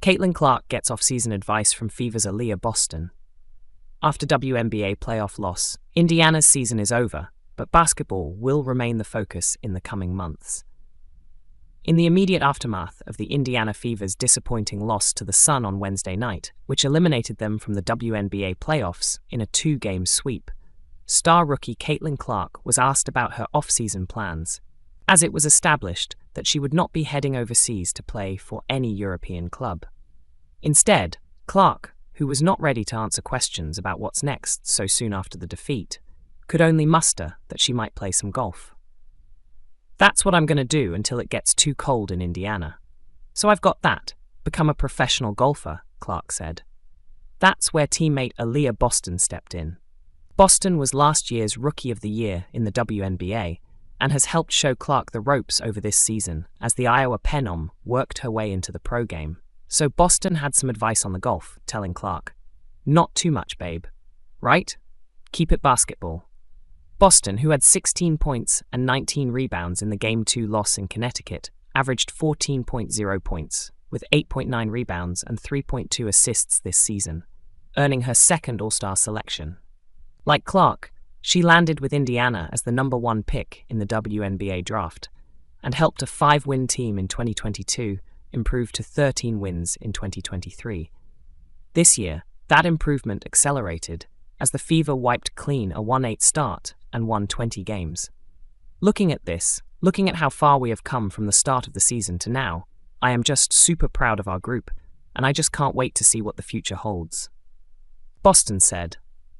Caitlin Clark gets off-season advice from Fever's Aaliyah Boston. After WNBA playoff loss, Indiana's season is over, but basketball will remain the focus in the coming months. In the immediate aftermath of the Indiana Fever's disappointing loss to the Sun on Wednesday night, which eliminated them from the WNBA playoffs in a 2-game sweep, star rookie Caitlin Clark was asked about her off-season plans, as it was established that she would not be heading overseas to play for any European club. Instead, Clark, who was not ready to answer questions about what's next so soon after the defeat, could only muster that she might play some golf. "That's what I'm going to do until it gets too cold in Indiana. So I've got that, become a professional golfer," Clark said. That's where teammate Aaliyah Boston stepped in. Boston was last year's Rookie of the Year in the WNBA and has helped show Clark the ropes over this season as the Iowa Phenom worked her way into the pro game. So Boston had some advice on the golf, telling Clark, "Not too much, babe. Right? Keep it basketball." Boston, who had 16 points and 19 rebounds in the Game 2 loss in Connecticut, averaged 14.0 points, with 8.9 rebounds and 3.2 assists this season, earning her second All-Star selection. Like Clark, she landed with Indiana as the number 1 pick in the WNBA draft and helped a 5-win team in 2022 improve to 13 wins in 2023. This year, that improvement accelerated as the Fever wiped clean a 1-8 start and won 20 games. Looking at this, looking at how far we have come from the start of the season to now, I am just super proud of our group, and I just can't wait to see what the future holds. Boston said,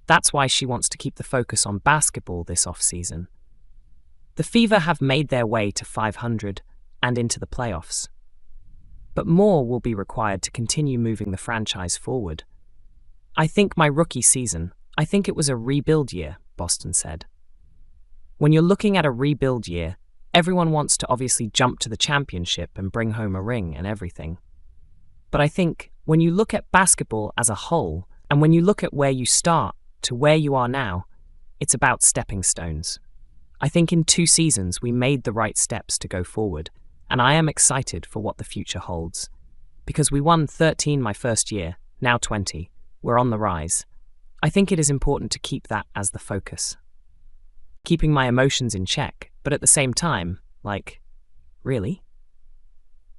that's why she wants to keep the focus on basketball this off-season. The Fever have made their way to 500 and into the playoffs. But more will be required to continue moving the franchise forward. "I think my rookie season, I think it was a rebuild year," Boston said. When you're looking at a rebuild year, everyone wants to obviously jump to the championship and bring home a ring and everything. But I think when you look at basketball as a whole, and when you look at where you start to where you are now, it's about stepping stones. I think in 2 seasons we made the right steps to go forward, and I am excited for what the future holds. Because we won 13 my first year, now 20, we're on the rise. I think it is important to keep that as the focus. Keeping my emotions in check, but at the same time, really?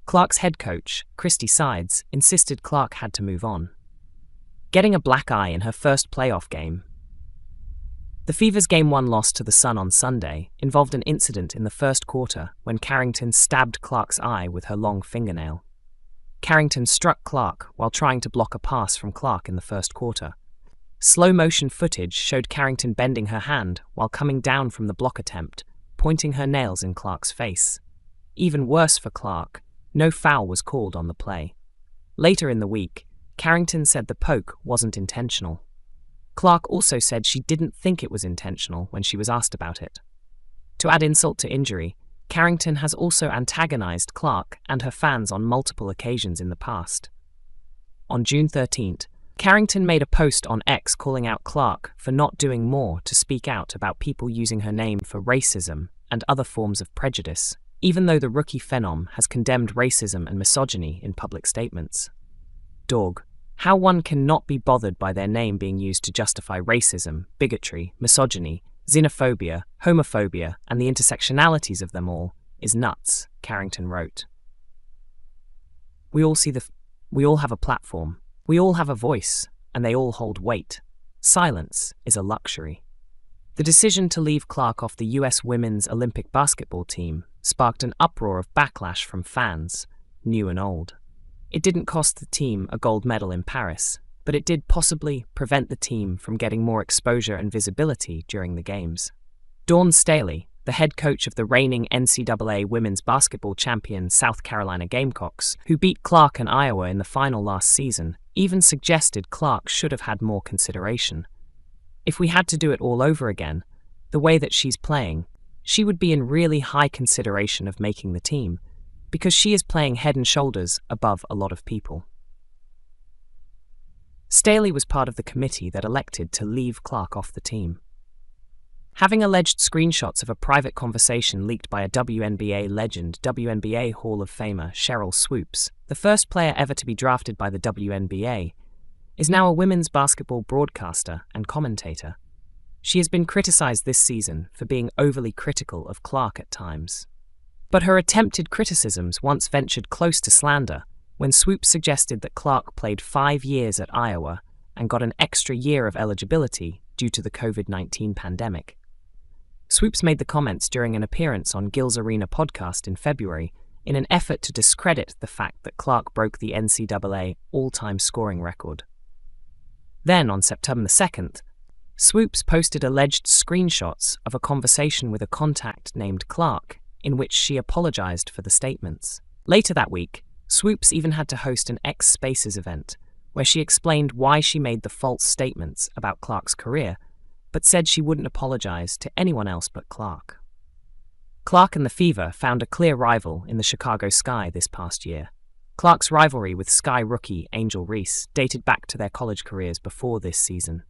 Clark's head coach, Christy Sides, insisted Clark had to move on, getting a black eye in her first playoff game. The Fever's Game 1 loss to the Sun on Sunday involved an incident in the first quarter when Carrington stabbed Clark's eye with her long fingernail. Carrington struck Clark while trying to block a pass from Clark in the first quarter. Slow-motion footage showed Carrington bending her hand while coming down from the block attempt, pointing her nails in Clark's face. Even worse for Clark, no foul was called on the play. Later in the week, Carrington said the poke wasn't intentional. Clark also said she didn't think it was intentional when she was asked about it. To add insult to injury, Carrington has also antagonized Clark and her fans on multiple occasions in the past. On June 13th, Carrington made a post on X calling out Clark for not doing more to speak out about people using her name for racism and other forms of prejudice, even though the rookie phenom has condemned racism and misogyny in public statements. Dog. How one cannot be bothered by their name being used to justify racism, bigotry, misogyny, xenophobia, homophobia, and the intersectionalities of them all is nuts, Carrington wrote. We all have a platform. We all have a voice, and they all hold weight. Silence is a luxury. The decision to leave Clark off the U.S. women's Olympic basketball team sparked an uproar of backlash from fans, new and old. It didn't cost the team a gold medal in Paris, but it did possibly prevent the team from getting more exposure and visibility during the games. Dawn Staley, the head coach of the reigning NCAA women's basketball champion South Carolina Gamecocks, who beat Clark and Iowa in the final last season, even suggested Clark should have had more consideration. If we had to do it all over again, the way that she's playing, she would be in really high consideration of making the team, because she is playing head and shoulders above a lot of people. Staley was part of the committee that elected to leave Clark off the team. Having alleged screenshots of a private conversation leaked by a WNBA legend, WNBA Hall of Famer Cheryl Swoops, the first player ever to be drafted by the WNBA, is now a women's basketball broadcaster and commentator. She has been criticized this season for being overly critical of Clark at times. But her attempted criticisms once ventured close to slander when Swoops suggested that Clark played 5 years at Iowa and got an extra year of eligibility due to the COVID-19 pandemic. Swoops made the comments during an appearance on Gil's Arena podcast in February in an effort to discredit the fact that Clark broke the NCAA all-time scoring record. Then, on September 2nd, Swoops posted alleged screenshots of a conversation with a contact named Clark in which she apologized for the statements. Later that week, Swoops even had to host an X Spaces event where she explained why she made the false statements about Clark's career, but said she wouldn't apologize to anyone else but Clark. Clark and the Fever found a clear rival in the Chicago Sky this past year. Clark's rivalry with Sky rookie Angel Reese dated back to their college careers before this season.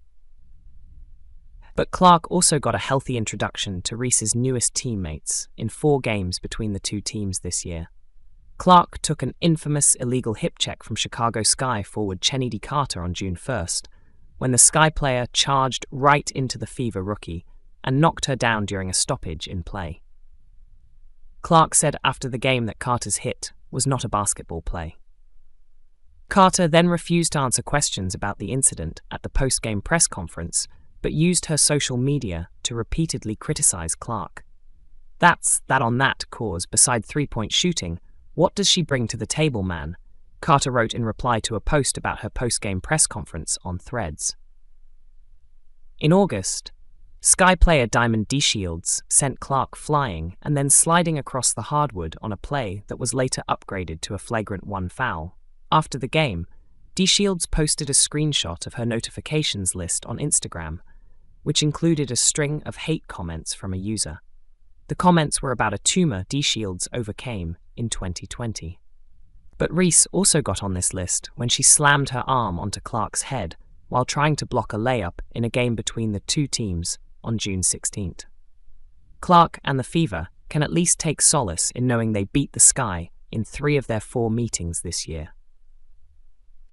But Clark also got a healthy introduction to Reese's newest teammates in 4 games between the two teams this year. Clark took an infamous illegal hip check from Chicago Sky forward Chenedy Carter on June 1st, when the Sky player charged right into the Fever rookie and knocked her down during a stoppage in play. Clark said after the game that Carter's hit was not a basketball play. Carter then refused to answer questions about the incident at the post-game press conference, but used her social media to repeatedly criticize Clark. That's that on that cause, beside three-point shooting, what does she bring to the table, man? Carter wrote in reply to a post about her post-game press conference on Threads. In August, Sky player Diamond DeShields sent Clark flying and then sliding across the hardwood on a play that was later upgraded to a flagrant 1 foul. After the game, DeShields posted a screenshot of her notifications list on Instagram, which included a string of hate comments from a user. The comments were about a tumor DeShields overcame in 2020. But Reese also got on this list when she slammed her arm onto Clark's head while trying to block a layup in a game between the two teams on June 16th. Clark and the Fever can at least take solace in knowing they beat the Sky in 3 of their 4 meetings this year.